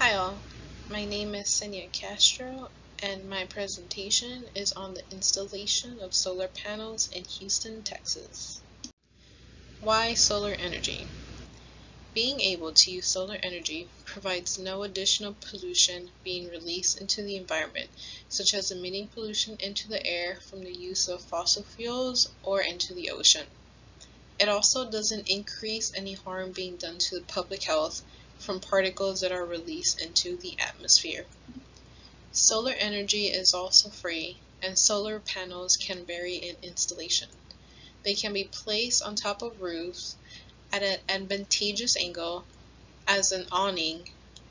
Hi all, my name is Senia Castro and my presentation is on the installation of solar panels in Houston, Texas. Why solar energy? Being able to use solar energy provides no additional pollution being released into the environment, such as emitting pollution into the air from the use of fossil fuels or into the ocean. It also doesn't increase any harm being done to the public health from particles that are released into the atmosphere. Solar energy is also free, and solar panels can vary in installation. They can be placed on top of roofs at an advantageous angle, as an awning,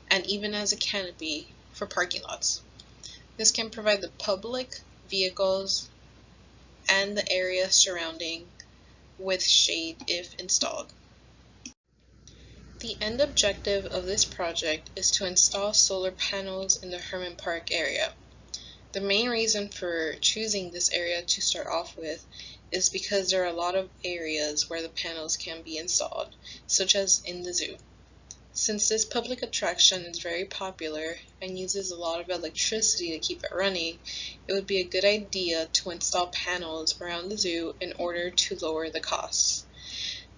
and even as a canopy for parking lots. This can provide the public, vehicles, and the area surrounding with shade if installed. The end objective of this project is to install solar panels in the Herman Park area. The main reason for choosing this area to start off with is because there are a lot of areas where the panels can be installed, such as in the zoo. Since this public attraction is very popular and uses a lot of electricity to keep it running, it would be a good idea to install panels around the zoo in order to lower the costs.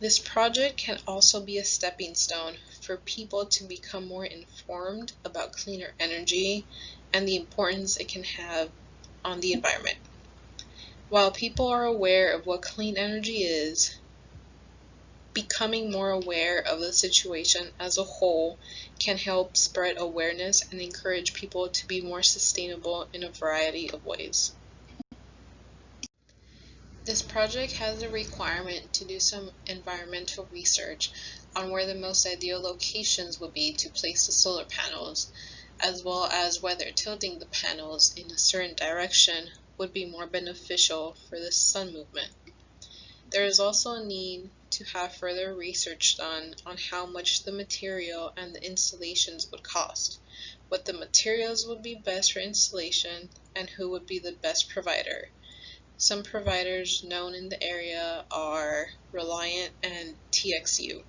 This project can also be a stepping stone for people to become more informed about cleaner energy and the importance it can have on the environment. While people are aware of what clean energy is, becoming more aware of the situation as a whole can help spread awareness and encourage people to be more sustainable in a variety of ways. This project has a requirement to do some environmental research on where the most ideal locations would be to place the solar panels, as well as whether tilting the panels in a certain direction would be more beneficial for the sun movement. There is also a need to have further research done on how much the material and the installations would cost, what the materials would be best for installation, and who would be the best provider. Some providers known in the area are Reliant and TXU.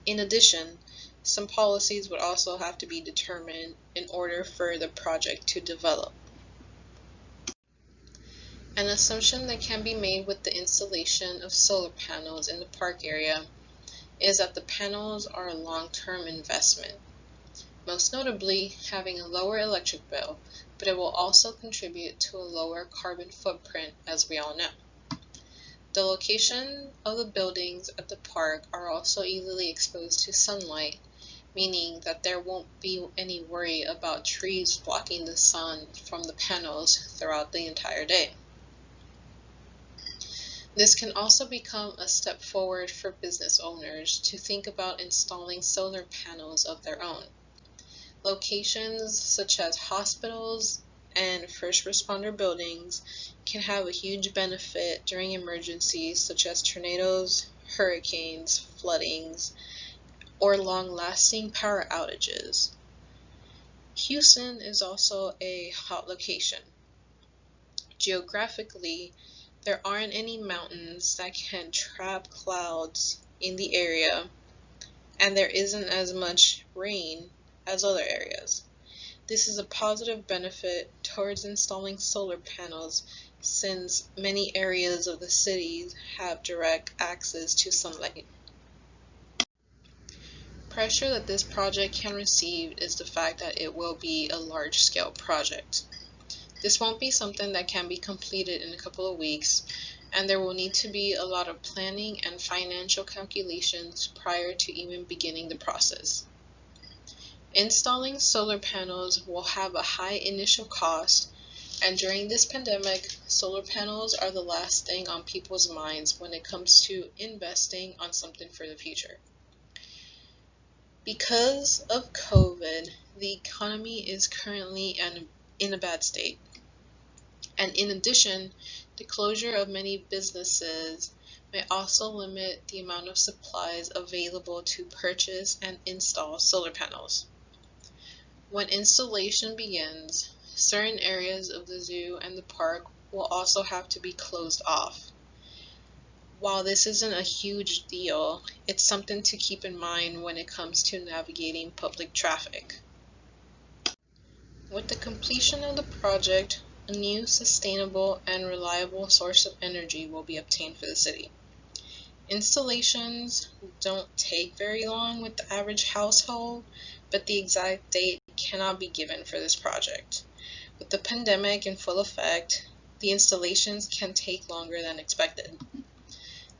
In addition, some policies would also have to be determined in order for the project to develop. An assumption that can be made with the installation of solar panels in the park area is that the panels are a long-term investment, most notably having a lower electric bill, but it will also contribute to a lower carbon footprint, as we all know. The location of the buildings at the park are also easily exposed to sunlight, meaning that there won't be any worry about trees blocking the sun from the panels throughout the entire day. This can also become a step forward for business owners to think about installing solar panels of their own. Locations such as hospitals and first responder buildings can have a huge benefit during emergencies such as tornadoes, hurricanes, floodings, or long-lasting power outages. Houston is also a hot location. Geographically, there aren't any mountains that can trap clouds in the area, and there isn't as much rain as other areas. This is a positive benefit towards installing solar panels since many areas of the city have direct access to sunlight. Pressure that this project can receive is the fact that it will be a large-scale project. This won't be something that can be completed in a couple of weeks, and there will need to be a lot of planning and financial calculations prior to even beginning the process. Installing solar panels will have a high initial cost, and during this pandemic, solar panels are the last thing on people's minds when it comes to investing on something for the future. Because of COVID, the economy is currently in a bad state. And in addition, the closure of many businesses may also limit the amount of supplies available to purchase and install solar panels. When installation begins, certain areas of the zoo and the park will also have to be closed off. While this isn't a huge deal, it's something to keep in mind when it comes to navigating public traffic. With the completion of the project, a new sustainable and reliable source of energy will be obtained for the city. Installations don't take very long with the average household, but the exact date cannot be given for this project. With the pandemic in full effect, the installations can take longer than expected.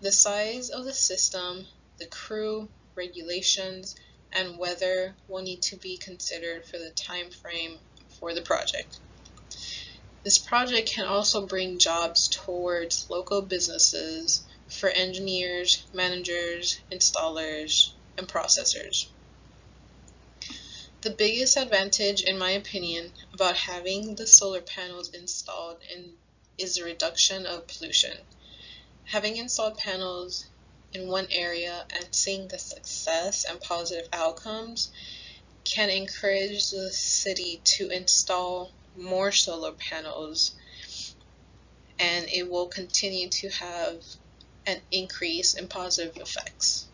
The size of the system, the crew, regulations, and weather will need to be considered for the time frame for the project. This project can also bring jobs towards local businesses for engineers, managers, installers, and processors. The biggest advantage, in my opinion, about having the solar panels installed is the reduction of pollution. Having installed panels in one area and seeing the success and positive outcomes can encourage the city to install more solar panels, and it will continue to have an increase in positive effects.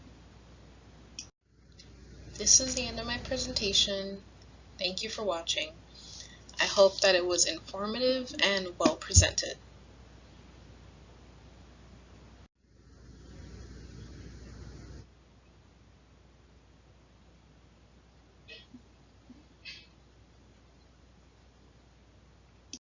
This is the end of my presentation. Thank you for watching. I hope that it was informative and well presented.